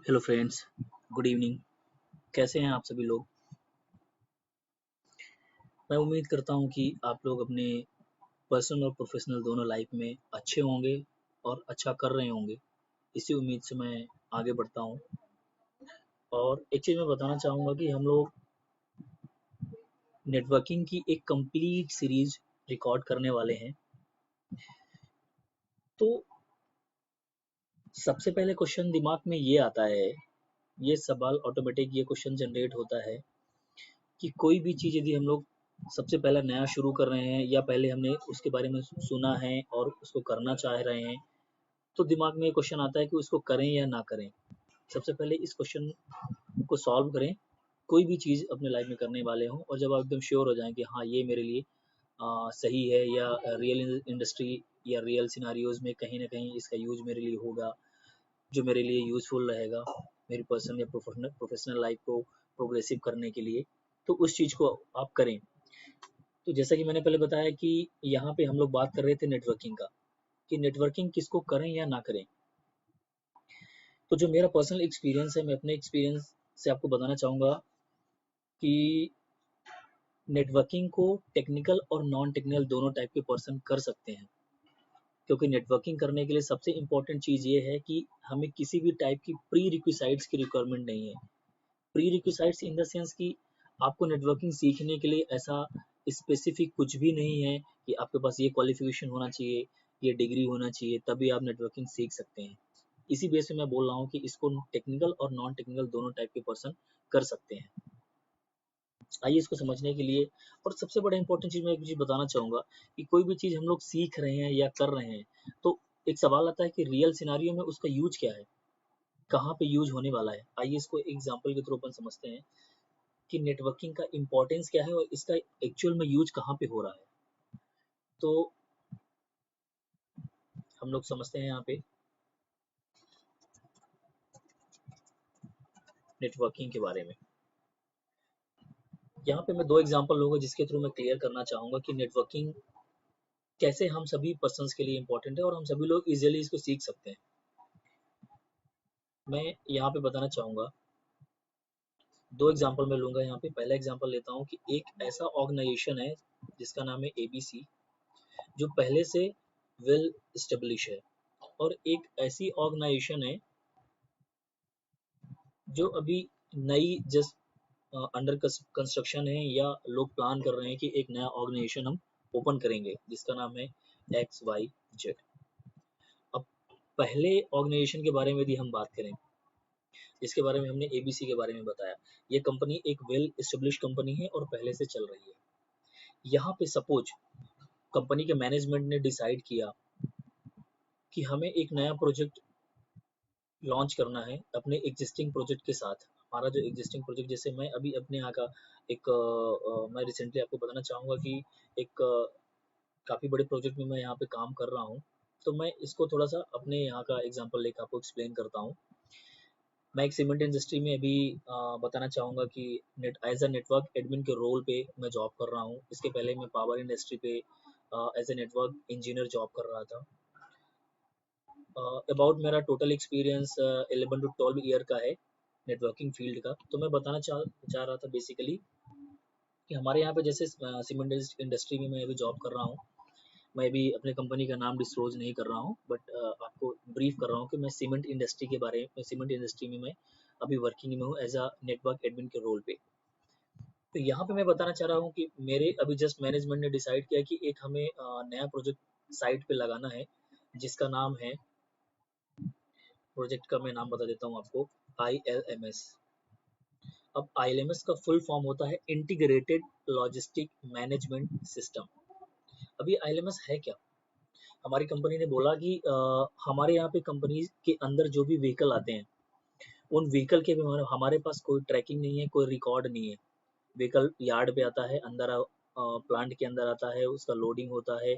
Hello friends, good evening. कैसे हैं आप सभी लोग? मैं उम्मीद करता हूं कि आप लोग अपने पर्सनल और प्रोफेशनल दोनों लाइफ में अच्छे होंगे और अच्छा कर रहे होंगे। इसी उम्मीद से मैं आगे बढ़ता हूं। और एक चीज़ मैं बताना चाहूँगा कि हम लोग नेटवर्किंग की एक कंप्लीट सीरीज रिकॉर्ड करने वाले हैं। तो सबसे पहले क्वेश्चन दिमाग में ये आता है, ये सवाल ऑटोमेटिक ये क्वेश्चन जनरेट होता है कि कोई भी चीज़ यदि हम लोग सबसे पहला नया शुरू कर रहे हैं या पहले हमने उसके बारे में सुना है और उसको करना चाह रहे हैं, तो दिमाग में ये क्वेश्चन आता है कि उसको करें या ना करें। सबसे पहले इस क्वेश्चन को सॉल्व करें। कोई भी चीज़ अपने लाइफ में करने वाले हों और जब आप एकदम श्योर हो जाएं कि हाँ ये मेरे लिए सही है या रियल इंडस्ट्री या रियल सिनारियोज में कहीं ना कहीं इसका यूज मेरे लिए होगा, जो मेरे लिए यूज़फुल रहेगा मेरी पर्सनल या प्रोफेशनल लाइफ को प्रोग्रेसिव करने के लिए, तो उस चीज़ को आप करें। तो जैसा कि मैंने पहले बताया कि यहाँ पे हम लोग बात कर रहे थे नेटवर्किंग का, कि नेटवर्किंग किसको करें या ना करें। तो जो मेरा पर्सनल एक्सपीरियंस है, मैं अपने एक्सपीरियंस से आपको बताना चाहूँगा कि नेटवर्किंग को टेक्निकल और नॉन टेक्निकल दोनों टाइप के पर्सन कर सकते हैं। क्योंकि नेटवर्किंग करने के लिए सबसे इम्पोर्टेंट चीज़ ये है कि हमें किसी भी टाइप की प्री रिक्विसाइट्स की रिक्वायरमेंट नहीं है। प्री रिक्विसाइट्स इन द सेंस कि आपको नेटवर्किंग सीखने के लिए ऐसा स्पेसिफिक कुछ भी नहीं है कि आपके पास ये क्वालिफिकेशन होना चाहिए, ये डिग्री होना चाहिए, तभी आप नेटवर्किंग सीख सकते हैं। इसी बेस पे मैं बोल रहा हूँ कि इसको टेक्निकल और नॉन टेक्निकल दोनों टाइप के पर्सन कर सकते हैं। आइए इसको समझने के लिए, और सबसे बड़ा इंपॉर्टेंट चीज़ मैं एक चीज़ बताना चाहूँगा कि कोई भी चीज़ हम लोग सीख रहे हैं या कर रहे हैं, तो एक सवाल आता है कि रियल सिनारियो में उसका यूज क्या है, कहाँ पे यूज होने वाला है। आइए इसको एग्जाम्पल के थ्रू अपन समझते हैं कि नेटवर्किंग का इम्पोर्टेंस क्या है और इसका एक्चुअल में यूज कहाँ पे हो रहा है। तो हम लोग समझते हैं यहाँ पे नेटवर्किंग के बारे में। यहाँ पे मैं दो एग्जांपल लूंगा जिसके थ्रू मैं क्लियर करना चाहूँगा कि नेटवर्किंग कैसे हम सभी पर्सन्स के लिए इम्पोर्टेंट है और हम सभी लोग इजीली इसको सीख सकते हैं। मैं यहाँ पे बताना चाहूँगा, दो एग्जांपल मैं लूंगा यहाँ पे। पहला एग्जांपल लेता हूँ कि एक ऐसा ऑर्गेनाइजेशन है जिसका नाम है एबीसी, जो पहले से वेल स्टेब्लिश है, और एक ऐसी ऑर्गेनाइजेशन है जो अभी नई जस्ट अंडर कंस्ट्रक्शन है, या लोग प्लान कर रहे हैं कि एक नया ऑर्गेनाइजेशन हम ओपन करेंगे जिसका नाम है XYZ। अब पहले ऑर्गेनाइजेशन के बारे में यदि हम बात करें, जिसके बारे में हमने एबीसी के बारे में बताया, ये कंपनी एक वेल एस्टेब्लिश कंपनी है और पहले से चल रही है। यहाँ पे सपोज कंपनी के मैनेजमेंट ने डिसाइड किया कि हमें एक नया प्रोजेक्ट लॉन्च करना है अपने एग्जिस्टिंग प्रोजेक्ट के साथ। हमारा जो एग्जिस्टिंग प्रोजेक्ट, जैसे मैं अभी अपने यहाँ का एक मैं रिसेंटली आपको बताना चाहूँगा कि एक काफ़ी बड़े प्रोजेक्ट में मैं यहाँ पे काम कर रहा हूँ। तो मैं इसको थोड़ा सा अपने यहाँ का एग्जांपल लेकर आपको एक्सप्लेन करता हूँ। मैं एक सीमेंट इंडस्ट्री में अभी बताना चाहूँगा कि net as a network admin के रोल पे मैं जॉब कर रहा हूँ। इसके पहले मैं पावर इंडस्ट्री पे as a network engineer job कर रहा था। अबाउट मेरा टोटल एक्सपीरियंस 11 टू 12 ईयर का है नेटवर्किंग फील्ड का। तो मैं बताना चाह रहा था बेसिकली कि हमारे यहाँ पे जैसे सीमेंट इंडस्ट्री में मैं अभी जॉब कर रहा हूँ। मैं भी अपने कंपनी का नाम डिस्क्लोज नहीं कर रहा हूँ, बट आपको ब्रीफ कर रहा हूँ कि मैं सीमेंट इंडस्ट्री के बारे में, सीमेंट इंडस्ट्री में मैं अभी वर्किंग में हूँ एज अ नेटवर्क एडमिन के रोल पे। तो यहाँ पे मैं बताना चाह रहा हूँ कि मेरे अभी जस्ट मैनेजमेंट ने डिसाइड किया कि एक हमें नया प्रोजेक्ट साइट पे लगाना है जिसका नाम है, प्रोजेक्ट का मैं नाम बता देता हूँ आपको, ILMS। अब ILMS का फुल फॉर्म होता है इंटीग्रेटेड लॉजिस्टिक मैनेजमेंट सिस्टम। अब ये ILMS है क्या? हमारी कंपनी ने बोला कि हमारे यहाँ पे कंपनी के अंदर जो भी व्हीकल आते हैं, उन व्हीकल के भी हमारे पास कोई ट्रैकिंग नहीं है, कोई रिकॉर्ड नहीं है। व्हीकल यार्ड पे आता है, अंदर प्लांट के अंदर आता है, उसका लोडिंग होता है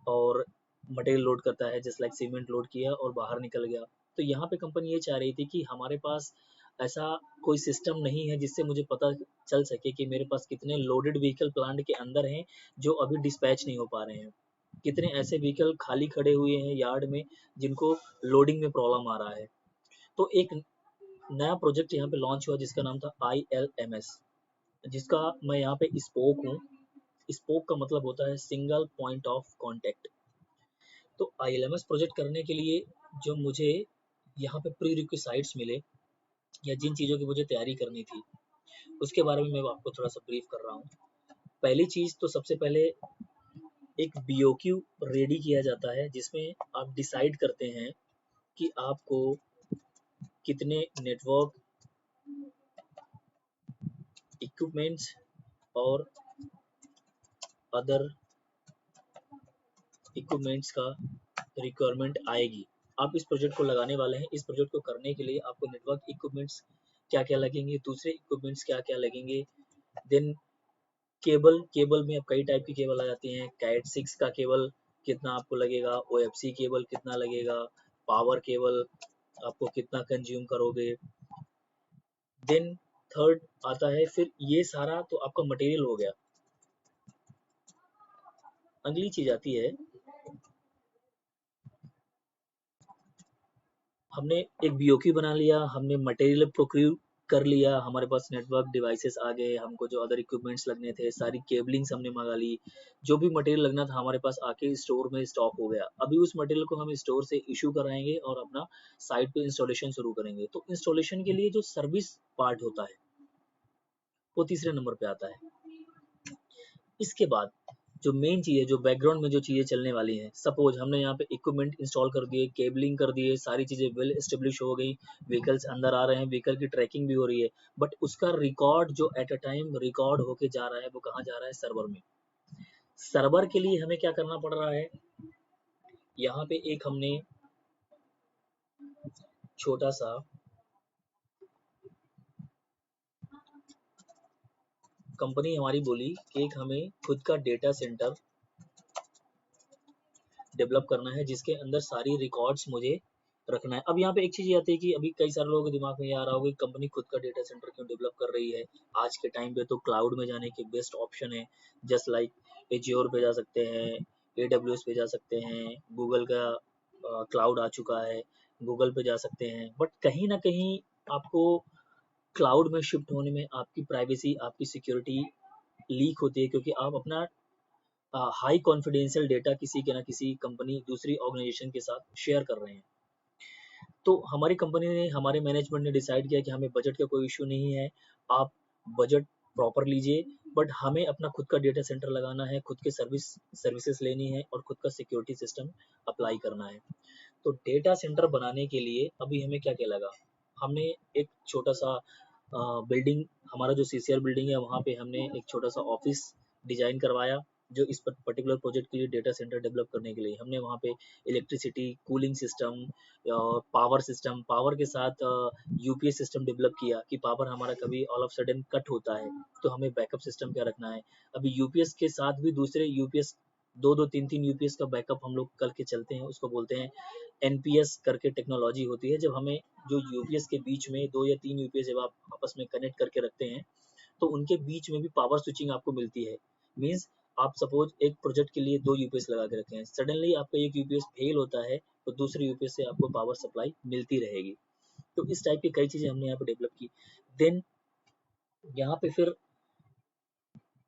और मटेरियल लोड करता है, जस्ट लाइक सीमेंट लोड किया और बाहर निकल गया। तो यहाँ पे कंपनी ये चाह रही थी कि हमारे पास ऐसा कोई सिस्टम नहीं है जिससे मुझे पता चल सके कि मेरे पास कितने लोडेड व्हीकल प्लांट के अंदर हैं जो अभी डिस्पैच नहीं हो पा रहे हैं, कितने ऐसे व्हीकल खाली खड़े हुए हैं यार्ड में जिनको लोडिंग में प्रॉब्लम आ रहा है। तो एक नया प्रोजेक्ट यहाँ पे लॉन्च हुआ जिसका नाम था ILMS, जिसका मैं यहाँ पे स्पोक हूँ। स्पोक का मतलब होता है सिंगल पॉइंट ऑफ कांटेक्ट। तो ILMS प्रोजेक्ट करने के लिए जो मुझे यहाँ पे प्री रिक्विसाइट्स मिले या जिन चीज़ों की मुझे तैयारी करनी थी, उसके बारे में मैं आपको थोड़ा सा ब्रीफ कर रहा हूँ। पहली चीज़ तो सबसे पहले एक BOQ रेडी किया जाता है, जिसमें आप डिसाइड करते हैं कि आपको कितने नेटवर्क इक्विपमेंट्स और अदर इक्विपमेंट्स का रिक्वायरमेंट आएगी। आप इस प्रोजेक्ट को लगाने वाले हैं। इस प्रोजेक्ट को करने के लिए आपको नेटवर्क इक्विपमेंट्स क्या क्या लगेंगे, दूसरे इक्विपमेंट्स क्या क्या लगेंगे, देन केबल में अब कई टाइप की केबल आ जाती हैं। कैट 6 का केबल कितना आपको लगेगा, OFC केबल कितना लगेगा, पावर केबल आपको कितना कंज्यूम करोगे। देन थर्ड आता है, फिर ये सारा तो आपका मटेरियल हो गया। अगली चीज आती है, हमने एक BOQ बना लिया, हमने मटेरियल प्रोक्यूर कर लिया, हमारे पास नेटवर्क डिवाइसेस आ गए, हमको जो अदर इक्विपमेंट्स लगने थे, सारी केबलिंग्स हमने मंगा ली, जो भी मटेरियल लगना था हमारे पास आके स्टोर में स्टॉक हो गया। अभी उस मटेरियल को हम स्टोर से इशू कराएंगे और अपना साइट पे इंस्टॉलेशन शुरू करेंगे। तो इंस्टॉलेशन के लिए जो सर्विस पार्ट होता है वो तीसरे नंबर पे आता है। इसके बाद जो मेन चीज़ है, जो बैकग्राउंड में जो चीज़ें चलने वाली हैं, सपोज हमने यहाँ पे इक्विपमेंट इंस्टॉल कर दिए, केबलिंग कर दिए, सारी चीज़ें वेल एस्टेब्लिश हो गई, व्हीकल्स अंदर आ रहे हैं, व्हीकल की ट्रैकिंग भी हो रही है, बट उसका रिकॉर्ड जो एट अ टाइम रिकॉर्ड होके जा रहा है वो कहाँ जा रहा है, सर्वर में। सर्वर के लिए हमें क्या करना पड़ रहा है, यहाँ पे एक हमने छोटा सा कंपनी हमारी बोली कि एक हमें खुद का डेटा सेंटर डेवलप करना है, जिसके अंदर सारी रिकॉर्ड्स मुझे रखना है। अब यहाँ पे एक चीज ये आती है कि अभी कई सारे लोगों के दिमाग में ये आ रहा होगा कि कंपनी खुद का डेटा सेंटर क्यों डेवलप कर रही है। आज के टाइम पे तो क्लाउड में जाने के बेस्ट ऑप्शन है, जस्ट लाइक एज्योर पे जा सकते हैं, AWS पे जा सकते हैं, गूगल का क्लाउड आ चुका है, गूगल पे जा सकते हैं। बट कहीं ना कहीं आपको क्लाउड में शिफ्ट होने में आपकी प्राइवेसी, आपकी सिक्योरिटी लीक होती है, क्योंकि आप अपना हाई कॉन्फिडेंशियल डेटा किसी के ना किसी कंपनी, दूसरी ऑर्गेनाइजेशन के साथ शेयर कर रहे हैं। तो हमारी कंपनी ने, हमारे मैनेजमेंट ने डिसाइड किया कि हमें बजट का कोई इशू नहीं है, आप बजट प्रॉपर लीजिए, बट हमें अपना खुद का डेटा सेंटर लगाना है, खुद के सर्विसेज लेनी है और खुद का सिक्योरिटी सिस्टम अप्लाई करना है। तो डेटा सेंटर बनाने के लिए अभी हमें क्या क्या लगा, हमने एक छोटा सा बिल्डिंग, हमारा जो CCR बिल्डिंग है वहाँ पे हमने एक छोटा सा ऑफिस डिजाइन करवाया, जो इस पर्टिकुलर प्रोजेक्ट के लिए डेटा सेंटर डेवलप करने के लिए हमने वहाँ पे electricity, cooling system, power system, power के साथ UPS सिस्टम डेवलप किया कि पावर हमारा कभी ऑल ऑफ सडन कट होता है तो हमें बैकअप सिस्टम क्या रखना है। अभी UPS के साथ भी दूसरे UPS, दो दो तीन तीन UPS का बैकअप हम लोग करके चलते हैं, उसको बोलते हैं NPS करके टेक्नोलॉजी होती है। जब हमें जो UPS के बीच में 2 या 3 UPS जब आप आपस में कनेक्ट करके रखते हैं तो उनके बीच में भी पावर स्विचिंग आपको मिलती है। मीन्स आप सपोज एक प्रोजेक्ट के लिए 2 UPS लगा के रखे हैं, सडनली आपका एक UPS फेल होता है तो दूसरे UPS से आपको पावर सप्लाई मिलती रहेगी। तो इस टाइप की कई चीज़ें हमने यहाँ पे डेवलप की। देन यहाँ पे फिर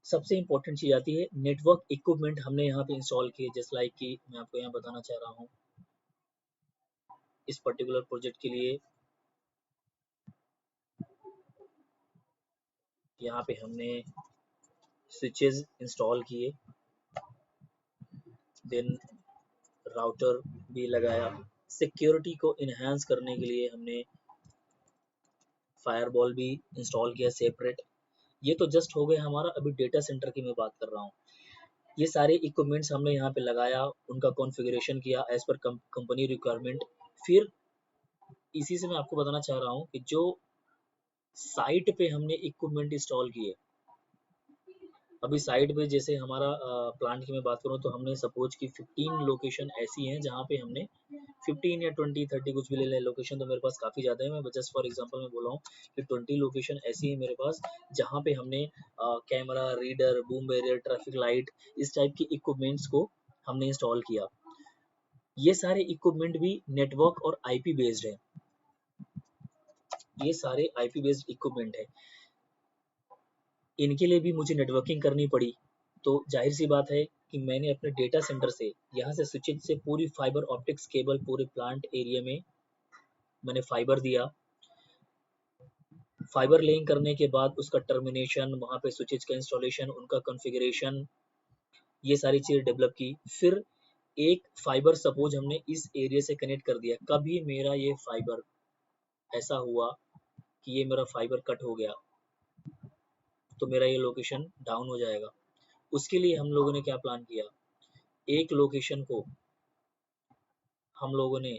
सबसे इम्पोर्टेंट चीज़ आती है, नेटवर्क इक्विपमेंट हमने यहाँ पे इंस्टॉल किए, जस्ट लाइक कि मैं आपको यहाँ बताना चाह रहा हूँ इस पर्टिकुलर प्रोजेक्ट के लिए यहाँ पे हमने स्विचेस इंस्टॉल किए, देन राउटर भी लगाया, सिक्योरिटी को इन्हांस करने के लिए हमने फायरवॉल भी इंस्टॉल किया सेपरेट। ये तो जस्ट हो गए हमारा, अभी डेटा सेंटर की मैं बात कर रहा हूँ। ये सारे इक्विपमेंट्स हमने यहाँ पे लगाया, उनका कॉन्फ़िगरेशन किया एज पर कंपनी रिक्वायरमेंट। फिर इसी से मैं आपको बताना चाह रहा हूँ कि जो साइट पे हमने इक्विपमेंट इंस्टॉल किए, अभी साइट पे जैसे हमारा प्लांट की मैं बात करूँ तो हमने सपोज कि 15 लोकेशन ऐसी हैं जहाँ पे हमने 15 या 20-30 कुछ भी ले लें, लोकेशन तो मेरे पास काफ़ी ज़्यादा है, मैं जस्ट फॉर एग्जांपल मैं बोल रहा हूँ कि 20 लोकेशन ऐसी है मेरे पास जहाँ पे हमने camera, reader, boom barrier, traffic light, इस टाइप की इक्विपमेंट्स को हमने इंस्टॉल किया। ये सारे इक्विपमेंट भी नेटवर्क और IP बेस्ड है। ये सारे IP बेस्ड इक्विपमेंट है, इनके लिए भी मुझे नेटवर्किंग करनी पड़ी। तो जाहिर सी बात है कि मैंने अपने डेटा सेंटर से, यहाँ से स्विचेज से पूरी फाइबर ऑप्टिक्स केबल पूरे प्लांट एरिया में मैंने फाइबर दिया। फाइबर लेइंग करने के बाद उसका टर्मिनेशन, वहाँ पे स्विचेज का इंस्टॉलेशन, उनका कॉन्फ़िगरेशन, ये सारी चीज़ें डेवलप की। फिर एक फाइबर सपोज हमने इस एरिया से कनेक्ट कर दिया, कभी मेरा ये फाइबर ऐसा हुआ कि ये मेरा फाइबर कट हो गया तो मेरा ये लोकेशन डाउन हो जाएगा। उसके लिए हम लोगों ने क्या प्लान किया, एक लोकेशन को हम लोगों ने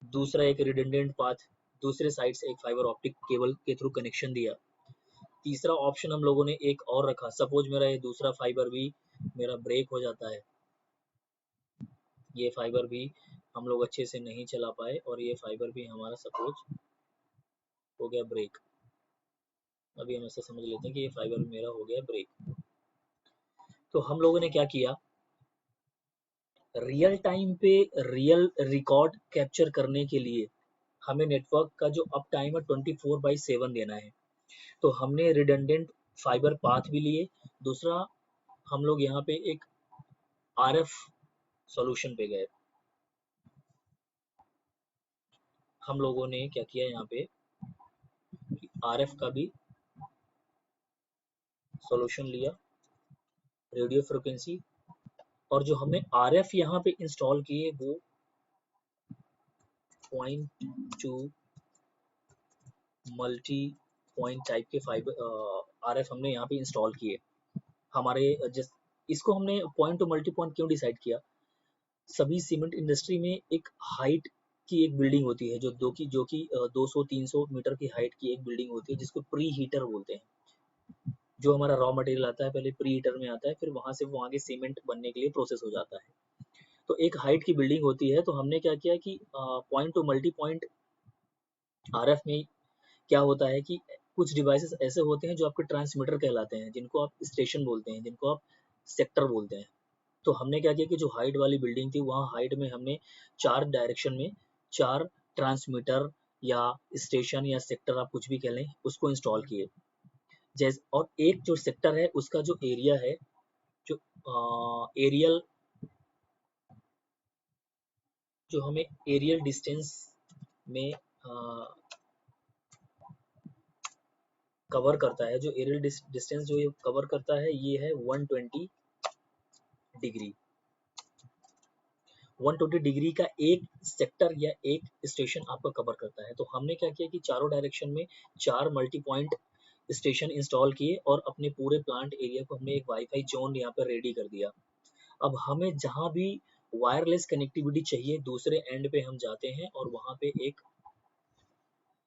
दूसरा एक रिडंडेंट पाथ दूसरे साइड से एक फाइबर ऑप्टिक केबल के थ्रू कनेक्शन दिया। तीसरा ऑप्शन हम लोगों ने एक और रखा, सपोज मेरा ये दूसरा फाइबर भी मेरा ब्रेक हो जाता है, ये फाइबर भी हम लोग अच्छे से नहीं चला पाए और ये फाइबर भी हमारा सपोज हो गया ब्रेक। अभी हम ऐसे समझ लेते हैं कि ये फाइबर मेरा हो गया ब्रेक। तो हम लोगों ने क्या किया, रियल टाइम पे रियल रिकॉर्ड कैप्चर करने के लिए हमें नेटवर्क का जो अप टाइम है 24/7 देना है। तो हमने रिडंडेंट फाइबर पाथ भी लिए। दूसरा, हम लोग यहाँ पे एक RF सॉल्यूशन पे गए। हम लोगों ने क्या किया, यहाँ पे RF का भी सॉल्यूशन लिया, रेडियो फ्रिक्वेंसी, और जो हमने RF यहाँ पे इंस्टॉल किए वो 0.2 मल्टी पॉइंट टाइप के फाइबर RF हमने यहाँ पे इंस्टॉल किए। हमारे जिस इसको हमने पॉइंट टू मल्टी पॉइंट क्यों डिसाइड किया, सभी सीमेंट इंडस्ट्री में एक हाइट की एक बिल्डिंग होती है जो 200-300 मीटर की हाइट की एक बिल्डिंग होती है जिसको प्री हीटर बोलते हैं। जो हमारा रॉ मटेरियल आता है पहले प्री हीटर में आता है, फिर वहां से वो आगे सीमेंट बनने के लिए प्रोसेस हो जाता है। तो एक हाइट की बिल्डिंग होती है। तो हमने क्या किया कि point two multi point RF में क्या होता है कि कुछ डिवाइसेस ऐसे होते हैं जो आपके ट्रांसमीटर कहलाते हैं, जिनको आप स्टेशन बोलते हैं, जिनको आप सेक्टर बोलते हैं। तो हमने क्या किया कि जो हाइट वाली बिल्डिंग थी वहाँ हाइट में हमने 4 डायरेक्शन में 4 ट्रांसमीटर या स्टेशन या सेक्टर आप कुछ भी कह लें उसको इंस्टॉल किए। जैसे और एक जो सेक्टर है उसका जो एरिया है, जो एरियल, जो हमें एरियल डिस्टेंस में कवर करता है, जो एरियल डिस्टेंस जो ये कवर करता है ये है 120 डिग्री। 120 डिग्री का एक सेक्टर या एक स्टेशन आपका कवर करता है। तो हमने क्या किया कि चारों डायरेक्शन में 4 मल्टी पॉइंट स्टेशन इंस्टॉल किए और अपने पूरे प्लांट एरिया को हमने एक वाईफाई जोन यहाँ पर रेडी कर दिया। अब हमें जहाँ भी वायरलेस कनेक्टिविटी चाहिए दूसरे एंड पे हम जाते हैं और वहाँ पे एक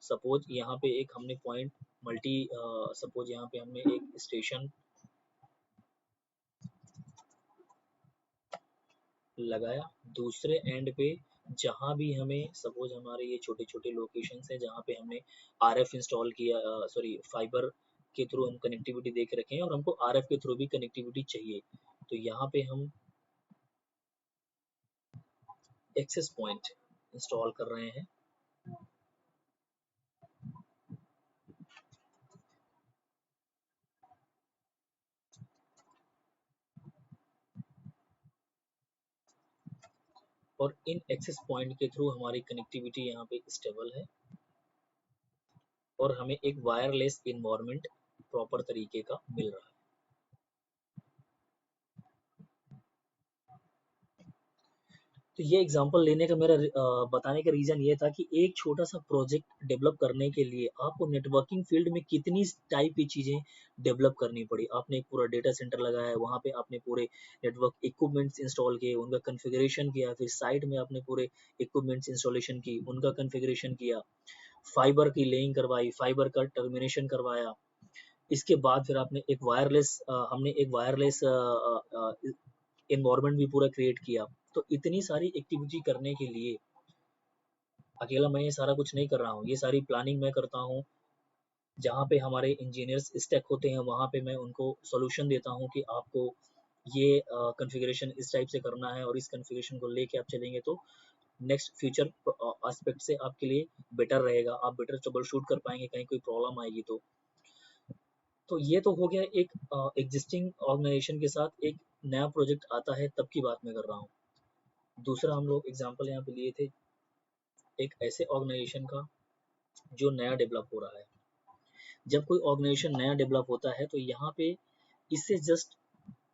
सपोज यहाँ पे एक हमने पॉइंट मल्टी सपोज यहाँ पे हमने एक स्टेशन लगाया। दूसरे एंड पे जहाँ भी हमें सपोज हमारे ये छोटे छोटे लोकेशंस हैं जहाँ पे हमने RF इंस्टॉल किया, सॉरी फाइबर के थ्रू हम कनेक्टिविटी देख रखे हैं और हमको RF के थ्रू भी कनेक्टिविटी चाहिए। तो यहाँ पे हम एक्सेस पॉइंट इंस्टॉल कर रहे हैं। और इन एक्सेस पॉइंट के थ्रू हमारी कनेक्टिविटी यहाँ पे स्टेबल है और हमें एक वायरलेस इन्वायरमेंट प्रॉपर तरीके का मिल रहा है। तो ये एग्जांपल लेने का मेरा बताने का रीज़न ये था कि एक छोटा सा प्रोजेक्ट डेवलप करने के लिए आपको नेटवर्किंग फील्ड में कितनी टाइप की चीज़ें डेवलप करनी पड़ी। आपने एक पूरा डेटा सेंटर लगाया, वहाँ पे आपने पूरे नेटवर्क इक्विपमेंट्स इंस्टॉल किए, उनका कॉन्फ़िगरेशन किया, फिर साइट में आपने पूरे इक्विपमेंट्स इंस्टॉलेशन की, उनका कॉन्फ़िगरेशन किया, फाइबर की लेइंग करवाई, फाइबर का टर्मिनेशन करवाया। इसके बाद फिर आपने एक वायरलेस हमने एक वायरलेस एनवायरनमेंट भी पूरा क्रिएट किया। तो इतनी सारी एक्टिविटी करने के लिए अकेला मैं ये सारा कुछ नहीं कर रहा हूँ, ये सारी प्लानिंग मैं करता हूँ। जहाँ पे हमारे इंजीनियर्स स्टक होते हैं वहाँ पे मैं उनको सॉल्यूशन देता हूँ कि आपको ये कॉन्फ़िगरेशन इस टाइप से करना है और इस कॉन्फ़िगरेशन को लेके आप चलेंगे तो नेक्स्ट फ्यूचर एस्पेक्ट से आपके लिए बेटर रहेगा, आप बेटर ट्रबल शूट कर पाएंगे कहीं कोई प्रॉब्लम आएगी तो ये तो हो गया एक एग्जिस्टिंग ऑर्गेनाइजेशन के साथ एक नया प्रोजेक्ट आता है तब की बात मैं कर रहा हूँ। दूसरा हम लोग एग्जांपल यहाँ पे लिए थे एक ऐसे ऑर्गेनाइजेशन का जो नया डेवलप हो रहा है। जब कोई ऑर्गेनाइजेशन नया डेवलप होता है तो यहाँ पे इससे जस्ट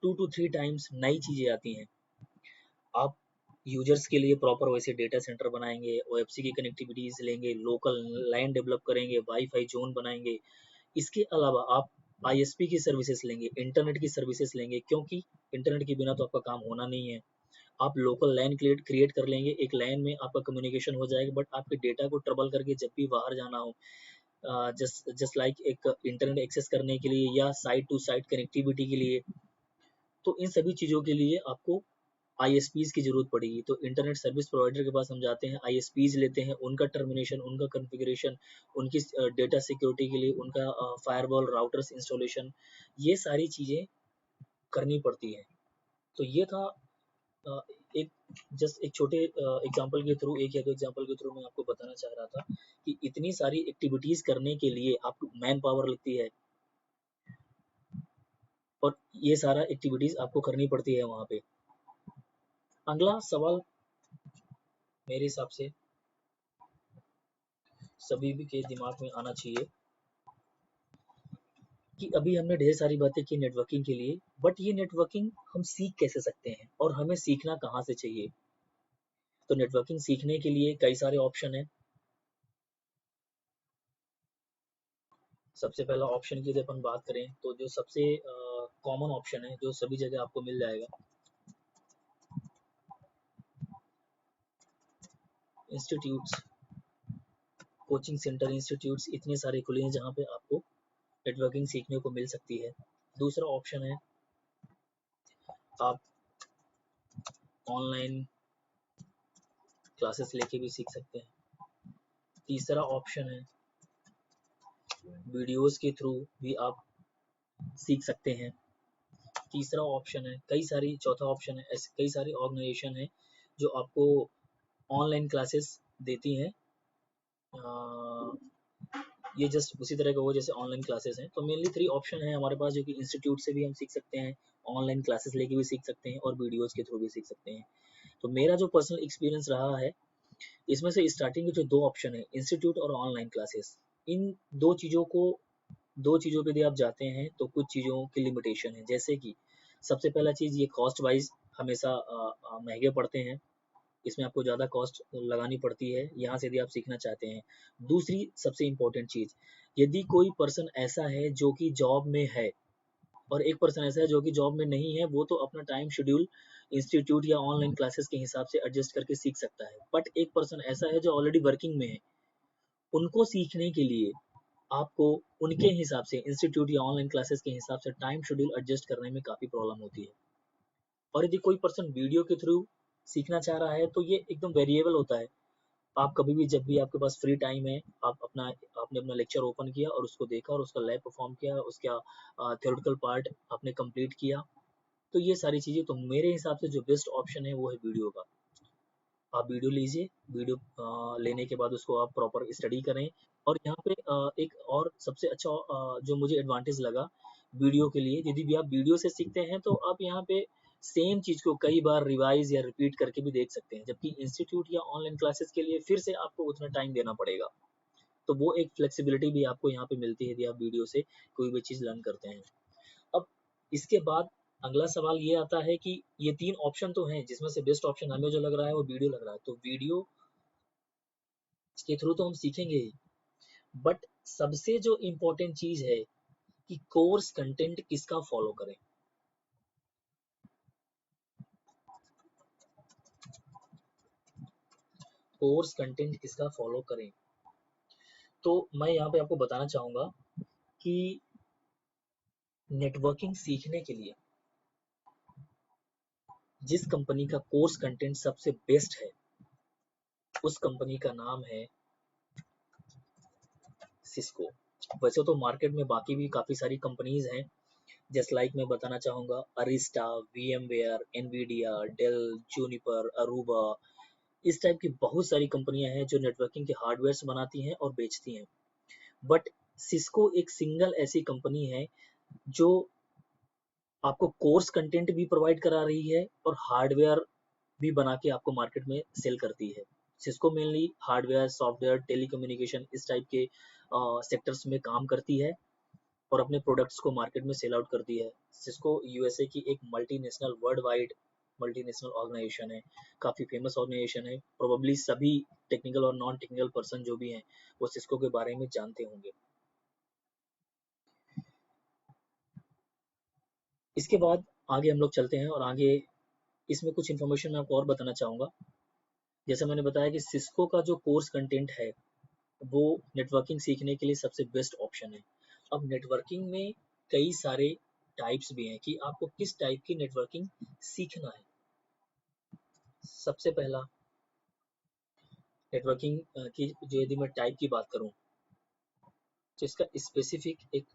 2 to 3 टाइम्स नई चीजें आती हैं। आप यूजर्स के लिए प्रॉपर वैसे डेटा सेंटर बनाएंगे, ओएफसी की कनेक्टिविटीज लेंगे, लोकल लाइन डेवलप करेंगे, वाईफाई जोन बनाएंगे। इसके अलावा आप आईएसपी की सर्विसेज लेंगे, इंटरनेट की सर्विसेज लेंगे, क्योंकि इंटरनेट के बिना तो आपका काम होना नहीं है। आप लोकल लाइन क्रिएट कर लेंगे, एक लाइन में आपका कम्युनिकेशन हो जाएगा, बट आपके डेटा को ट्रबल करके जब भी बाहर जाना हो, जस्ट लाइक एक इंटरनेट एक्सेस करने के लिए या साइट टू साइट कनेक्टिविटी के लिए, तो इन सभी चीज़ों के लिए आपको आईएसपीज की जरूरत पड़ेगी। तो इंटरनेट सर्विस प्रोवाइडर के पास हम जाते हैं, आईएसपीज लेते हैं, उनका टर्मिनेशन, उनका कॉन्फ़िगरेशन, उनकी डेटा सिक्योरिटी के लिए उनका फायरवॉल राउटर्स इंस्टॉलेशन, ये सारी चीज़ें करनी पड़ती हैं। तो ये था एक जस्ट एक छोटे एग्जांपल के थ्रू, एक या दो एग्जांपल के थ्रू मैं आपको बताना चाह रहा था कि इतनी सारी एक्टिविटीज करने के लिए आपको मैन पावर लगती है और ये सारा एक्टिविटीज आपको करनी पड़ती है वहाँ पे। अगला सवाल मेरे हिसाब से सभी भी के दिमाग में आना चाहिए कि अभी हमने ढेर सारी बातें की नेटवर्किंग के लिए, बट ये नेटवर्किंग हम सीख कैसे सकते हैं और हमें सीखना कहाँ से चाहिए। तो नेटवर्किंग सीखने के लिए कई सारे ऑप्शन हैं। सबसे पहला ऑप्शन की यदि अपन बात करें तो जो सबसे कॉमन ऑप्शन है जो सभी जगह आपको मिल जाएगा, इंस्टीट्यूट्स, कोचिंग सेंटर, इंस्टीट्यूट्स इतने सारे खुले हैं जहाँ पे आपको नेटवर्किंग सीखने को मिल सकती है। दूसरा ऑप्शन है आप ऑनलाइन क्लासेस लेके भी सीख सकते हैं। तीसरा ऑप्शन है वीडियोस के थ्रू भी आप सीख सकते हैं। तीसरा ऑप्शन है चौथा ऑप्शन है ऐसे कई सारी ऑर्गेनाइजेशन है जो आपको ऑनलाइन क्लासेस देती हैं। ये जस्ट उसी तरह का वो जैसे ऑनलाइन क्लासेस हैं। तो मेनली 3 ऑप्शन है हमारे पास, जो कि इंस्टीट्यूट से भी हम सीख सकते हैं, ऑनलाइन क्लासेस लेके भी सीख सकते हैं और वीडियोस के थ्रू भी सीख सकते हैं। तो मेरा जो पर्सनल एक्सपीरियंस रहा है इसमें से स्टार्टिंग के जो 2 ऑप्शन है, इंस्टीट्यूट और ऑनलाइन क्लासेस, इन 2 चीज़ों पे यदि आप जाते हैं तो कुछ चीज़ों की लिमिटेशन है। जैसे कि सबसे पहला चीज़, ये कॉस्ट वाइज हमेशा महंगे पड़ते हैं, इसमें आपको ज़्यादा कॉस्ट लगानी पड़ती है यहाँ से यदि आप सीखना चाहते हैं। दूसरी सबसे इम्पोर्टेंट चीज़, यदि कोई पर्सन ऐसा है जो कि जॉब में है और एक पर्सन ऐसा है जो कि जॉब में नहीं है, वो तो अपना टाइम शेड्यूल इंस्टीट्यूट या ऑनलाइन क्लासेस के हिसाब से एडजस्ट करके सीख सकता है। बट एक पर्सन ऐसा है जो ऑलरेडी वर्किंग में है, उनको सीखने के लिए आपको उनके हिसाब से इंस्टीट्यूट या ऑनलाइन क्लासेस के हिसाब से टाइम शेड्यूल एडजस्ट करने में काफ़ी प्रॉब्लम होती है। और यदि कोई पर्सन वीडियो के थ्रू सीखना चाह रहा है तो ये एकदम वेरिएबल होता है। आप कभी भी जब भी आपके पास फ्री टाइम है, आपने अपना लेक्चर ओपन किया और उसको देखा और उसका लैब परफॉर्म किया, उसका थ्योरेटिकल पार्ट आपने कंप्लीट किया, तो ये सारी चीज़ें, तो मेरे हिसाब से जो बेस्ट ऑप्शन है वो है वीडियो का। आप वीडियो लीजिए, वीडियो लेने के बाद उसको आप प्रॉपर स्टडी करें। और यहाँ पे एक और सबसे अच्छा जो मुझे एडवांटेज लगा वीडियो के लिए, यदि भी आप वीडियो से सीखते हैं तो आप यहाँ पे सेम चीज़ को कई बार रिवाइज या रिपीट करके भी देख सकते हैं, जबकि इंस्टीट्यूट या ऑनलाइन क्लासेस के लिए फिर से आपको उतना टाइम देना पड़ेगा। तो वो एक फ्लेक्सिबिलिटी भी आपको यहाँ पे मिलती है यदि आप वीडियो से कोई भी चीज़ लर्न करते हैं। अब इसके बाद अगला सवाल ये आता है कि ये 3 ऑप्शन तो हैं जिसमें से बेस्ट ऑप्शन हमें जो लग रहा है वो वीडियो लग रहा है। तो वीडियो के थ्रू तो हम सीखेंगे ही, बट सबसे जो इम्पोर्टेंट चीज़ है कि कोर्स कंटेंट किसका फॉलो करें। कोर्स कंटेंट किसका फॉलो करें, तो मैं यहाँ पे आपको बताना चाहूँगा कि नेटवर्किंग सीखने के लिए जिस कंपनी का कोर्स कंटेंट सबसे बेस्ट है उस कंपनी का नाम है सिस्को। वैसे तो मार्केट में बाकी भी काफ़ी सारी कंपनीज हैं, जस्ट लाइक मैं बताना चाहूँगा Arista, VMware, Nvidia, Dell, Juniper, Aruba, इस टाइप की बहुत सारी कंपनियां हैं जो नेटवर्किंग के हार्डवेयर्स बनाती हैं और बेचती हैं, बट सिस्को एक सिंगल ऐसी कंपनी है जो आपको कोर्स कंटेंट भी प्रोवाइड करा रही है और हार्डवेयर भी बना के आपको मार्केट में सेल करती है। Cisco mainly hardware, software, telecommunication इस टाइप के सेक्टर्स में काम करती है और अपने प्रोडक्ट्स को मार्केट में सेल आउट करती है। सिस्को यूएसए की एक multinational, world wide multinational organisation है, काफ़ी फेमस ऑर्गेनाइजेशन है। प्रोबेबली सभी टेक्निकल और नॉन टेक्निकल पर्सन जो भी हैं वो सिस्को के बारे में जानते होंगे। इसके बाद आगे हम लोग चलते हैं और आगे इसमें कुछ इन्फॉर्मेशन मैं आपको और बताना चाहूँगा। जैसे मैंने बताया कि सिस्को का जो कोर्स कंटेंट है वो नेटवर्किंग सीखने के लिए सबसे बेस्ट ऑप्शन है। अब नेटवर्किंग में कई सारे टाइप्स भी हैं कि आपको किस टाइप की नेटवर्किंग सीखना है। सबसे पहला नेटवर्किंग की जो यदि मैं टाइप की बात करूं तो इसका स्पेसिफिक एक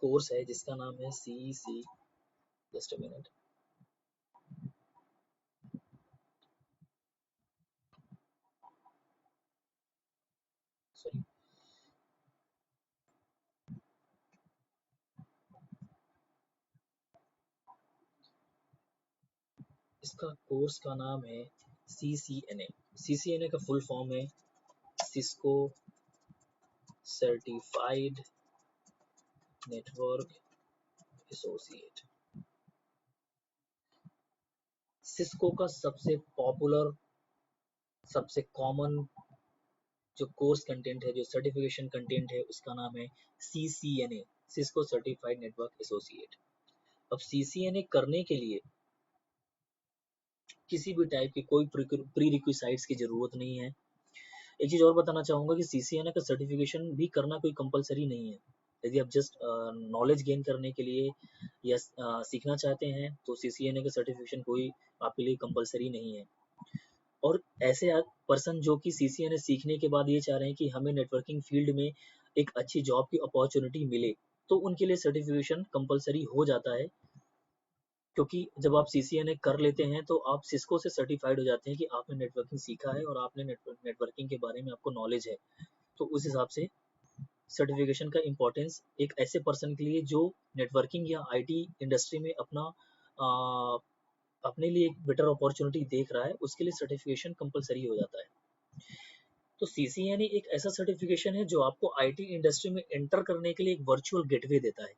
कोर्स है जिसका नाम है सी, जस्ट अ मिनट, सॉरी, इसका कोर्स का नाम है CCNA। CCNA का फुल फॉर्म है Cisco certified network associate. Cisco का सबसे पॉपुलर, सबसे कॉमन जो कोर्स कंटेंट है, जो सर्टिफिकेशन कंटेंट है, उसका नाम है CCNA, Cisco certified network associate. अब CCNA करने के लिए किसी भी टाइप की कोई प्री रिक्विसाइट्स की जरूरत नहीं है। एक चीज और बताना चाहूंगा कि CCNA का सर्टिफिकेशन भी करना कोई कंपलसरी नहीं है। यदि आप जस्ट नॉलेज गेन करने के लिए या सीखना चाहते हैं तो CCNA का सर्टिफिकेशन कोई आपके लिए कंपलसरी नहीं है। और ऐसे पर्सन जो कि CCNA सीखने के बाद ये चाह रहे हैं कि हमें नेटवर्किंग फील्ड में एक अच्छी जॉब की अपॉर्चुनिटी मिले, तो उनके लिए सर्टिफिकेशन कंपलसरी हो जाता है, क्योंकि जब आप CCNA कर लेते हैं तो आप सिस्को से सर्टिफाइड हो जाते हैं कि आपने नेटवर्किंग सीखा है और आपने नेटवर्किंग के बारे में आपको नॉलेज है। तो उस हिसाब से सर्टिफिकेशन का इम्पोर्टेंस एक ऐसे पर्सन के लिए जो नेटवर्किंग या IT इंडस्ट्री में अपने लिए एक बेटर अपॉर्चुनिटी देख रहा है, उसके लिए सर्टिफिकेशन कंपलसरी हो जाता है। तो CCNA एक ऐसा सर्टिफिकेशन है जो आपको IT इंडस्ट्री में एंटर करने के लिए एक वर्चुअल गेटवे देता है,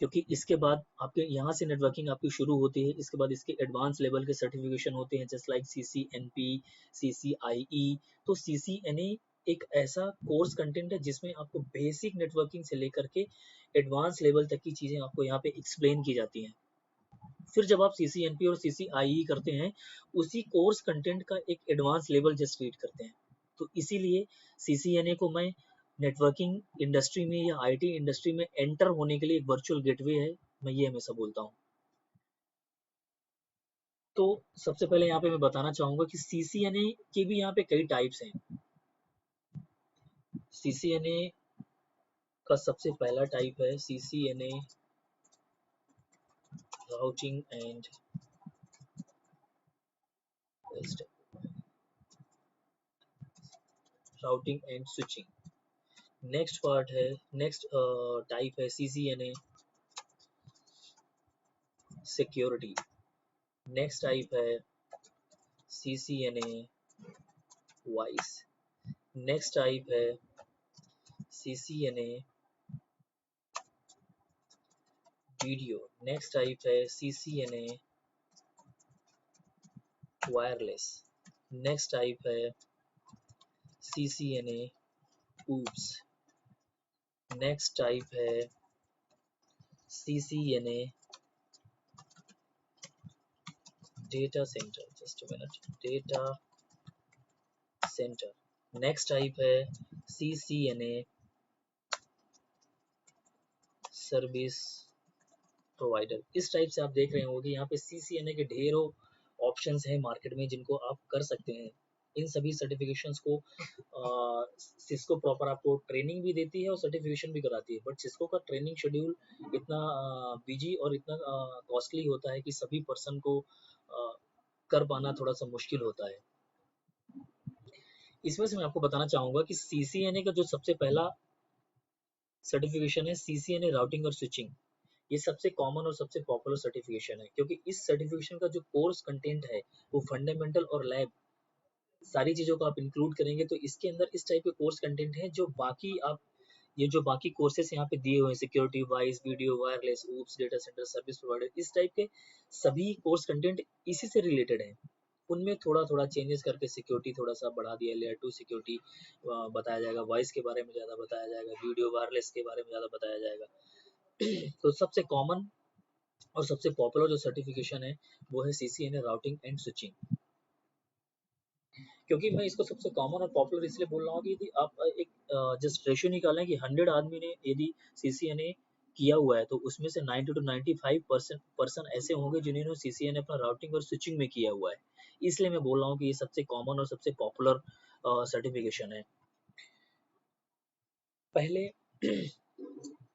क्योंकि इसके बाद आपके यहाँ से नेटवर्किंग आपकी शुरू होती है। इसके बाद इसके एडवांस लेवल के सर्टिफिकेशन होते हैं, जस्ट लाइक CCNP, CCIE। तो CCNA एक ऐसा कोर्स कंटेंट है जिसमें आपको बेसिक नेटवर्किंग से लेकर के एडवांस लेवल तक की चीज़ें आपको यहाँ पे एक्सप्लेन की जाती हैं। फिर जब आप CCNP और CCIE करते हैं, उसी कोर्स कंटेंट का एक एडवांस लेवल जस्ट रीड करते हैं। तो इसीलिए CCNA को मैं नेटवर्किंग इंडस्ट्री में या IT इंडस्ट्री में एंटर होने के लिए एक वर्चुअल गेटवे है, मैं ये हमेशा बोलता हूँ। तो सबसे पहले यहाँ पे मैं बताना चाहूँगा कि CCNA के भी यहाँ पे कई टाइप्स हैं। CCNA का सबसे पहला टाइप है CCNA routing and switching. Next type है CCNA सिक्योरिटी। नेक्स्ट टाइप है CCNA वॉइस। नेक्स्ट टाइप है CCNA वीडियो। नेक्स्ट टाइप है CCNA वायरलेस। नेक्स्ट टाइप है CCNA oops। नेक्स्ट टाइप है CCNA data centre, just a minute, data centre. Next type है CCNA service provider. इस type से आप देख रहे होंगे कि यहाँ पे CCNA के ढेरों ऑप्शंस हैं मार्केट में जिनको आप कर सकते हैं। इन सभी सर्टिफिकेशंस को सिस्को प्रॉपर आपको ट्रेनिंग भी देती है और सर्टिफिकेशन भी कराती है, बट सिस्को का ट्रेनिंग शेड्यूल इतना बिजी और इतना कॉस्टली होता है कि सभी पर्सन को कर पाना थोड़ा सा मुश्किल होता है। इसमें से मैं आपको बताना चाहूँगा कि CCNA का जो सबसे पहला सर्टिफिकेशन है CCNA राउटिंग और स्विचिंग, ये सबसे कॉमन और सबसे पॉपुलर सर्टिफिकेशन है, क्योंकि इस सर्टिफिकेशन का जो कोर्स कंटेंट है वो फंडामेंटल और लैब सारी चीज़ों को आप इंक्लूड करेंगे तो इसके अंदर इस टाइप के कोर्स कंटेंट है जो बाकी आप ये जो बाकी कोर्सेस यहाँ पे दिए हुए हैं security wise, video wireless, oops, data centre service provider, इस टाइप के सभी कोर्स कंटेंट इसी से रिलेटेड है। उनमें थोड़ा थोड़ा चेंजेस करके सिक्योरिटी थोड़ा सा बढ़ा दिया, लेयर 2 सिक्योरिटी बताया जाएगा, वॉइस के बारे में ज़्यादा बताया जाएगा, वीडियो वायरलेस के बारे में ज़्यादा बताया जाएगा। तो सबसे कॉमन और सबसे पॉपुलर जो सर्टिफिकेशन है वो है CCNA राउटिंग एंड स्विचिंग। क्योंकि मैं इसको सबसे कॉमन और पॉपुलर इसलिए बोल रहा हूँ कि यदि आप एक जस्ट रेशियो निकालें कि 100 आदमी ने यदि CCNA किया हुआ है तो उसमें से 90 to 95% पर्सन ऐसे होंगे जिन्होंने CCNA अपना राउटिंग और स्विचिंग में किया हुआ है। इसलिए मैं बोल रहा हूँ कि ये सबसे कॉमन और सबसे पॉपुलर सर्टिफिकेशन है। पहले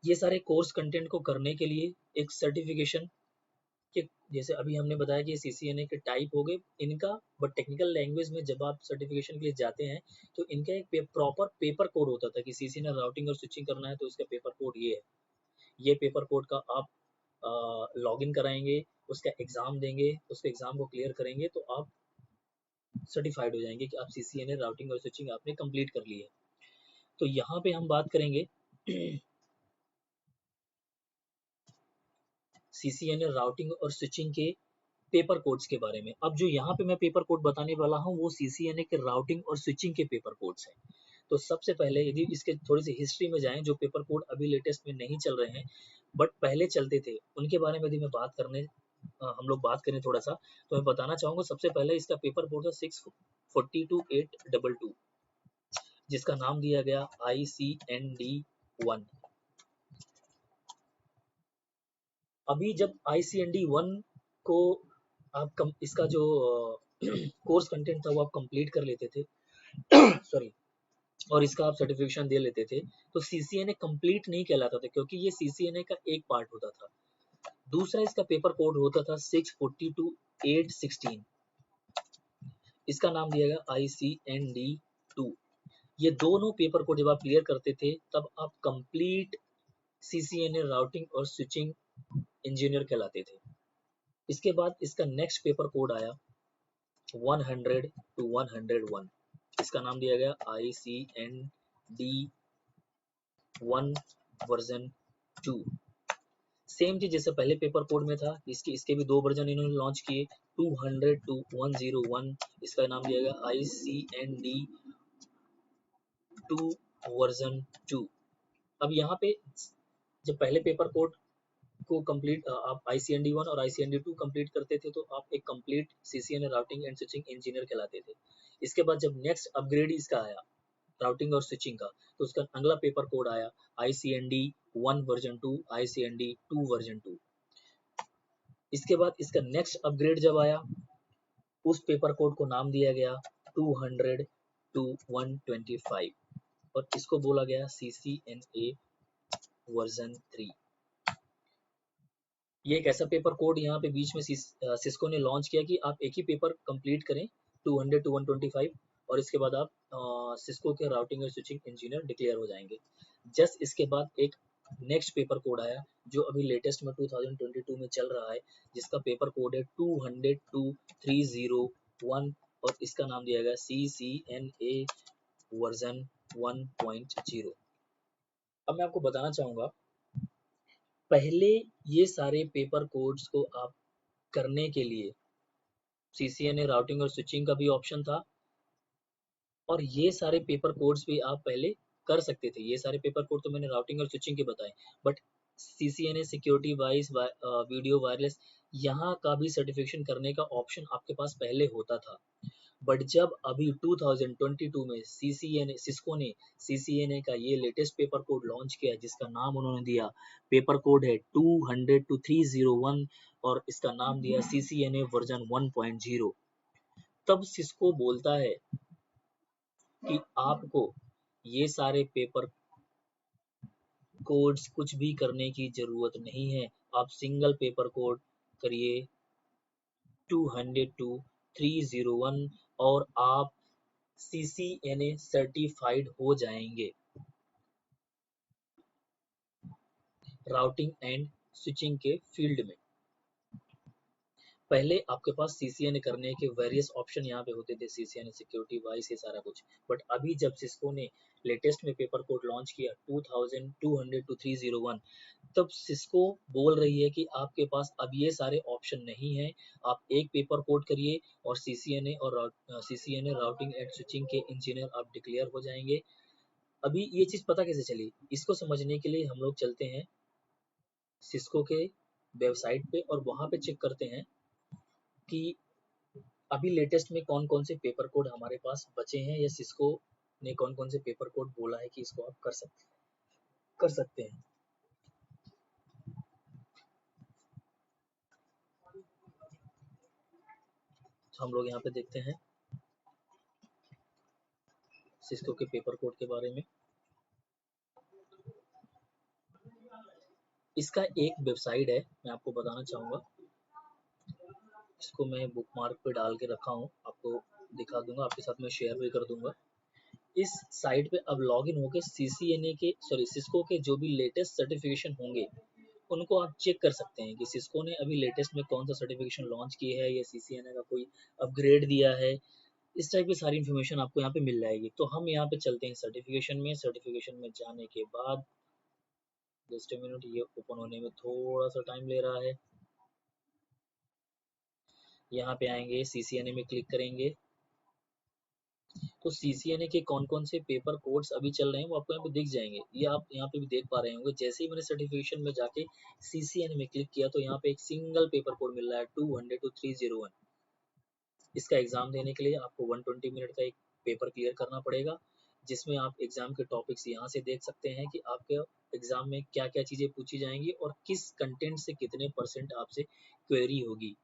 ये सारे कोर्स कंटेंट को करने के लिए एक सर्टिफिकेशन कि जैसे अभी हमने बताया कि CCNA के टाइप हो गए इनका, बट टेक्निकल लैंग्वेज में जब आप सर्टिफिकेशन के लिए जाते हैं तो इनका एक प्रॉपर पेपर कोड होता था कि CCNA राउटिंग और स्विचिंग करना है तो इसका पेपर कोड ये है। ये पेपर कोड का आप लॉगिन कराएंगे, उसका एग्जाम देंगे, उसके एग्जाम को क्लियर करेंगे तो आप सर्टिफाइड हो जाएंगे कि आप CCNA राउटिंग और स्विचिंग आपने कंप्लीट कर ली है। तो यहाँ पे हम बात करेंगे CCNA राउटिंग और स्विचिंग के पेपर कोड्स के बारे में। अब जो यहाँ पे मैं पेपर कोड बताने वाला हूँ वो CCNA के राउटिंग और स्विचिंग के पेपर कोड्स हैं। तो सबसे पहले यदि इसके थोड़ी सी हिस्ट्री में जाएं, जो पेपर कोड अभी लेटेस्ट में नहीं चल रहे हैं बट पहले चलते थे उनके बारे में यदि मैं बात करने हम लोग बात करें थोड़ा सा, तो मैं बताना चाहूँगा सबसे पहले इसका पेपर कोड था 642.822 जिसका नाम दिया गया ICND1। अभी जब ICND1 को आप इसका जो कोर्स कंटेंट था वो आप कंप्लीट कर लेते थे सॉरी, और इसका आप सर्टिफिकेशन दे लेते थे तो CCNA कंप्लीट नहीं कहलाता था, क्योंकि ये CCNA का एक पार्ट होता था। दूसरा इसका पेपर कोड होता था 642.816, इसका नाम दिया गया ICND2। ये दोनों पेपर कोड जब आप क्लियर करते थे तब आप कंप्लीट CCNA राउटिंग और स्विचिंग इंजीनियर कहलाते थे। इसके बाद इसका नेक्स्ट पेपर कोड आया 100 to 101, इसका नाम दिया गया ICND1 वर्जन 2। सेम चीज जैसे पहले पेपर कोड में था, इसके भी 2 वर्जन इन्होंने लॉन्च किए 200 to 101, इसका नाम दिया गया ICND2 वर्जन 2। अब यहाँ पे जब पहले पेपर कोड को कंप्लीट आप ICND1 और ICND2 कंप्लीट करते थे तो आप एक complete CCNA routing and switching engineer कहलाते थे। इसके बाद जब नेक्स्ट अपग्रेड इसका आया राउटिंग और स्विचिंग का तो उसका अगला पेपर कोड आया ICND1 वर्जन 2, ICND2 वर्जन 2। इसके बाद इसका नेक्स्ट अपग्रेड जब आया उस पेपर कोड को नाम दिया गया 200 to 125 और इसको बोला गया CCNA वर्जन 3। ये एक ऐसा पेपर कोड यहाँ पे बीच में सिस्को ने लॉन्च किया कि आप एक ही पेपर कंप्लीट करें 200 to 125 और इसके बाद आप सिस्को के राउटिंग और स्विचिंग इंजीनियर डिक्लेयर हो जाएंगे। जस्ट इसके बाद एक नेक्स्ट पेपर कोड आया जो अभी लेटेस्ट में 2022 में चल रहा है जिसका पेपर कोड है 200 to 301 और इसका नाम दिया गया CCNA वर्जन 1.0। अब मैं आपको बताना चाहूँगा पहले ये सारे पेपर कोड्स को आप करने के लिए CCNA राउटिंग और स्विचिंग का भी ऑप्शन था और ये सारे पेपर कोड्स भी आप पहले कर सकते थे। ये सारे पेपर कोड तो मैंने राउटिंग और स्विचिंग के बताए, but CCNA security wise video wireless यहाँ का भी सर्टिफिकेशन करने का ऑप्शन आपके पास पहले होता था। बट जब अभी 2022 में सिस्को ने CCNA का ये लेटेस्ट पेपर कोड लॉन्च किया जिसका नाम उन्होंने दिया पेपर कोड है 200 to 301 और इसका नाम दिया CCNA वर्जन 1.0, तब सिस्को बोलता है कि आपको ये सारे पेपर कोड्स कुछ भी करने की जरूरत नहीं है, आप सिंगल पेपर कोड करिए 200 to 301 और आप CCNA सर्टिफाइड हो जाएंगे राउटिंग एंड स्विचिंग के फील्ड में। पहले आपके पास CCNA करने के वेरियस ऑप्शन यहाँ पे होते थे, CCNA सिक्योरिटी वाइस ये सारा कुछ, बट अभी जब सिस्को ने लेटेस्ट में पेपर कोड लॉन्च किया 2200 to 301, तब सिस्को बोल रही है कि आपके पास अब ये सारे ऑप्शन नहीं है, आप एक पेपर कोड करिए और CCNA राउटिंग एंड स्विचिंग के इंजीनियर आप डिक्लेयर हो जाएंगे। अभी ये चीज़ पता कैसे चली, इसको समझने के लिए हम लोग चलते हैं सिस्को के वेबसाइट पे और वहाँ पे चेक करते हैं कि अभी लेटेस्ट में कौन कौन से पेपर कोड हमारे पास बचे हैं या सिस्को ने कौन कौन से पेपर कोड बोला है कि इसको आप कर सकते हैं। तो हम लोग यहाँ पे देखते हैं सिस्को के पेपर कोड के बारे में। इसका एक वेबसाइट है, मैं आपको बताना चाहूँगा, इसको मैं बुकमार्क पे डाल के रखा हूँ, आपको दिखा दूंगा, आपके साथ में शेयर भी कर दूंगा। इस साइट पे अब लॉगिन होके सिस्को के जो भी लेटेस्ट सर्टिफिकेशन होंगे उनको आप चेक कर सकते हैं कि सिस्को ने अभी लेटेस्ट में कौन सा सर्टिफिकेशन लॉन्च किया है या CCNA का कोई अपग्रेड दिया है, इस टाइप की सारी इन्फॉर्मेशन आपको यहाँ पे मिल जाएगी। तो हम यहाँ पे चलते हैं सर्टिफिकेशन में जाने के बाद जस्ट ए मिनट, ये ओपन होने में थोड़ा सा टाइम ले रहा है। यहाँ पे आएंगे, CCNA में क्लिक करेंगे तो CCNA के कौन कौन से पेपर कोड्स अभी चल रहे हैं वो आपको यहाँ पे दिख जाएंगे। ये आप यहाँ पे भी देख पा रहे होंगे, जैसे ही मैंने सर्टिफिकेशन में जाके CCNA में क्लिक किया तो यहाँ पे एक सिंगल पेपर कोड मिल रहा है 200 to 301। इसका एग्जाम देने के लिए आपको 120 मिनट का एक पेपर क्लियर करना पड़ेगा, जिसमें आप एग्जाम के टॉपिक्स यहाँ से देख सकते हैं कि आपके एग्जाम में क्या क्या चीज़ें पूछी जाएंगी और किस कंटेंट से कितने परसेंट आपसे क्वेरी होगी,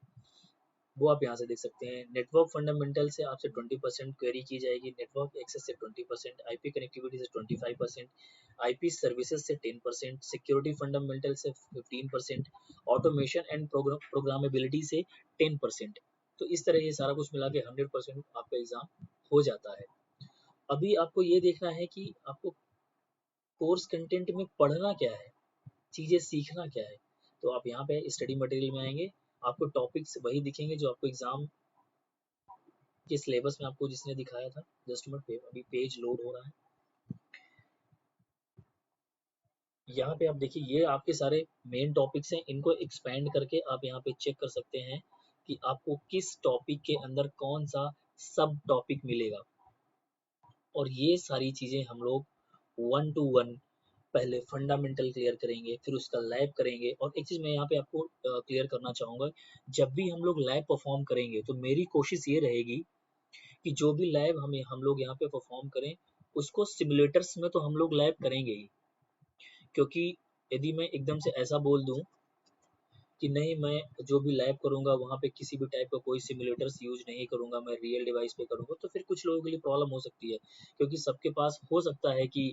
वो आप यहाँ से देख सकते हैं। नेटवर्क फंडामेंटल से आपसे 20% क्वेरी की जाएगी, नेटवर्क एक्सेस से 20%, IP कनेक्टिविटी से 25%, IP सर्विसेज से 10%, सिक्योरिटी फंडामेंटल से 15%, ऑटोमेशन एंड प्रोग्रामेबिलिटी से 10%। तो इस तरह ये सारा कुछ मिला के 100% आपका एग्जाम हो जाता है। अभी आपको ये देखना है कि आपको कोर्स कंटेंट में पढ़ना क्या है, चीज़ें सीखना क्या है। तो आप यहाँ पे स्टडी मटेरियल में आएंगे, आपको टॉपिक्स वही दिखेंगे जो आपको एग्जाम के सिलेबस में आपको जिसने दिखाया था। जस्ट मिनट पे अभी पेज लोड हो रहा है। यहाँ पे आप देखिए ये आपके सारे मेन टॉपिक्स हैं, इनको एक्सपेंड करके आप यहाँ पे चेक कर सकते हैं कि आपको किस टॉपिक के अंदर कौन सा सब टॉपिक मिलेगा। और ये सारी चीज़ें हम लोग 1 to 1 पहले फंडामेंटल क्लियर करेंगे, फिर उसका लैब करेंगे। और एक चीज़ मैं यहाँ पे आपको क्लियर करना चाहूँगा, जब भी हम लोग लैब परफॉर्म करेंगे तो मेरी कोशिश ये रहेगी कि जो भी लैब हम लोग यहाँ पे परफॉर्म करें उसको सिमुलेटर्स में तो हम लोग लैब करेंगे ही, क्योंकि यदि मैं एकदम से ऐसा बोल दूं कि नहीं मैं जो भी लैब करूंगा वहाँ पे किसी भी टाइप का कोई सिमुलेटर्स यूज नहीं करूंगा, मैं रियल डिवाइस पे करूंगा, तो फिर कुछ लोगों के लिए प्रॉब्लम हो सकती है, क्योंकि सबके पास हो सकता है कि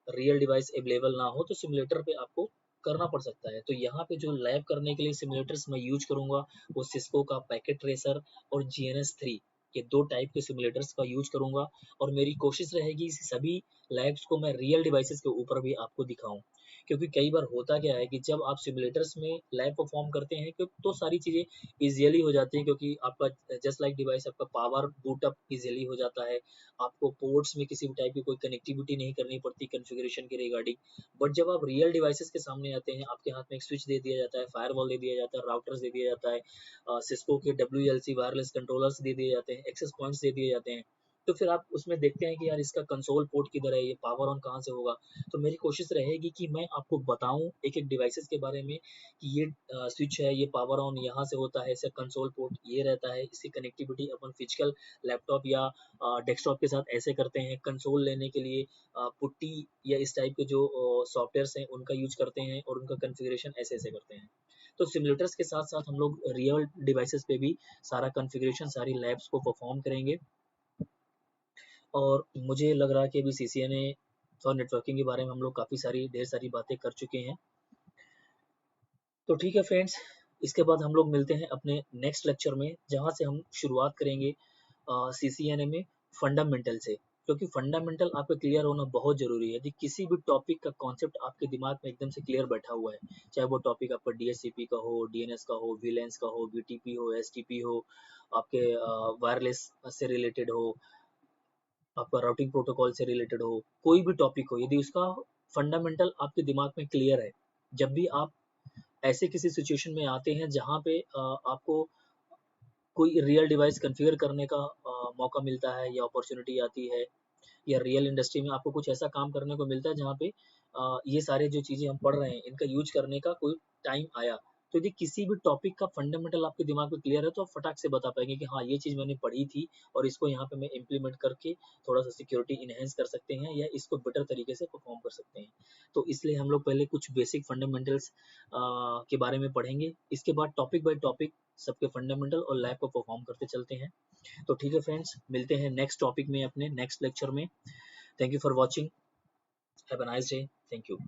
रियल डिवाइस अवेलेबल ना हो तो सिमुलेटर पे आपको करना पड़ सकता है। तो यहाँ पे जो लैब करने के लिए सिमुलेटर्स मैं यूज करूंगा वो सिस्को का पैकेट ट्रेसर और GNS3, ये दो टाइप के सिमुलेटर्स का यूज करूंगा। और मेरी कोशिश रहेगी सभी लैब्स को मैं रियल डिवाइसेस के ऊपर भी आपको दिखाऊं, क्योंकि कई बार होता क्या है कि जब आप सिमुलेटर्स में लैब परफॉर्म करते हैं तो सारी चीज़ें इजीली हो जाती हैं, क्योंकि आपका जस्ट लाइक डिवाइस आपका पावर बूट अप इजीली हो जाता है, आपको पोर्ट्स में किसी भी टाइप की कोई कनेक्टिविटी नहीं करनी पड़ती कॉन्फ़िगरेशन के रिगार्डिंग। बट जब आप रियल डिवाइसेस के सामने आते हैं, आपके हाथ में एक स्विच दे दिया जाता है, फायरवॉल दे दिया जाता है, राउटर्स दे दिया जाता है, सिस्को के WLC वायरलेस कंट्रोलर्स दे दिए जाते हैं, एक्सेस पॉइंट्स दे दिए जाते हैं, तो फिर आप उसमें देखते हैं कि यार इसका कंसोल पोर्ट किधर है, ये पावर ऑन कहाँ से होगा। तो मेरी कोशिश रहेगी कि मैं आपको बताऊं एक एक डिवाइसेस के बारे में कि ये स्विच है, ये पावर ऑन यहाँ से होता है, इसका कंसोल पोर्ट ये रहता है, इसकी कनेक्टिविटी अपन फिजिकल लैपटॉप या डेस्कटॉप के साथ ऐसे करते हैं, कंसोल लेने के लिए पुट्टी या इस टाइप के जो सॉफ्टवेयर्स हैं उनका यूज करते हैं और उनका कॉन्फ़िगरेशन ऐसे ऐसे करते हैं। तो सिमुलेटर्स के साथ साथ हम लोग रियल डिवाइसेस पे भी सारा कॉन्फ़िगरेशन, सारी लैब्स को परफॉर्म करेंगे। और मुझे लग रहा है कि अभी CCNA और नेटवर्किंग के बारे में हम लोग काफ़ी सारी ढेर सारी बातें कर चुके हैं। तो ठीक है फ्रेंड्स, इसके बाद हम लोग मिलते हैं अपने नेक्स्ट लेक्चर में, जहाँ से हम शुरुआत करेंगे CCNA में फंडामेंटल से, क्योंकि फंडामेंटल आपका क्लियर होना बहुत जरूरी है। यदि किसी भी टॉपिक का कॉन्सेप्ट आपके दिमाग में एकदम से क्लियर बैठा हुआ है, चाहे वो टॉपिक आपका DSCP का हो, DNS का हो, VLANs का हो, BTP हो, STP हो, आपके वायरलेस से रिलेटेड हो, आपका राउटिंग प्रोटोकॉल से रिलेटेड हो, कोई भी टॉपिक हो, यदि उसका फंडामेंटल आपके दिमाग में क्लियर है, जब भी आप ऐसे किसी सिचुएशन में आते हैं जहाँ पे आपको कोई रियल डिवाइस कॉन्फ़िगर करने का मौका मिलता है या अपॉर्चुनिटी आती है, या रियल इंडस्ट्री में आपको कुछ ऐसा काम करने को मिलता है जहाँ पे ये सारे जो चीज़ें हम पढ़ रहे हैं इनका यूज करने का कोई टाइम आया, तो यदि किसी भी टॉपिक का फंडामेंटल आपके दिमाग में क्लियर है तो आप फटाक से बता पाएंगे कि हाँ, ये चीज़ मैंने पढ़ी थी और इसको यहाँ पे मैं इम्प्लीमेंट करके थोड़ा सा सिक्योरिटी इनहेंस कर सकते हैं या इसको बेटर तरीके से परफॉर्म कर सकते हैं। तो इसलिए हम लोग पहले कुछ बेसिक फंडामेंटल्स के बारे में पढ़ेंगे, इसके बाद टॉपिक बाय टॉपिक सबके फंडामेंटल और लैब को परफॉर्म करते चलते हैं। तो ठीक है फ्रेंड्स, मिलते हैं नेक्स्ट टॉपिक में अपने नेक्स्ट लेक्चर में। Thank you for watching. Have a nice day. Thank you.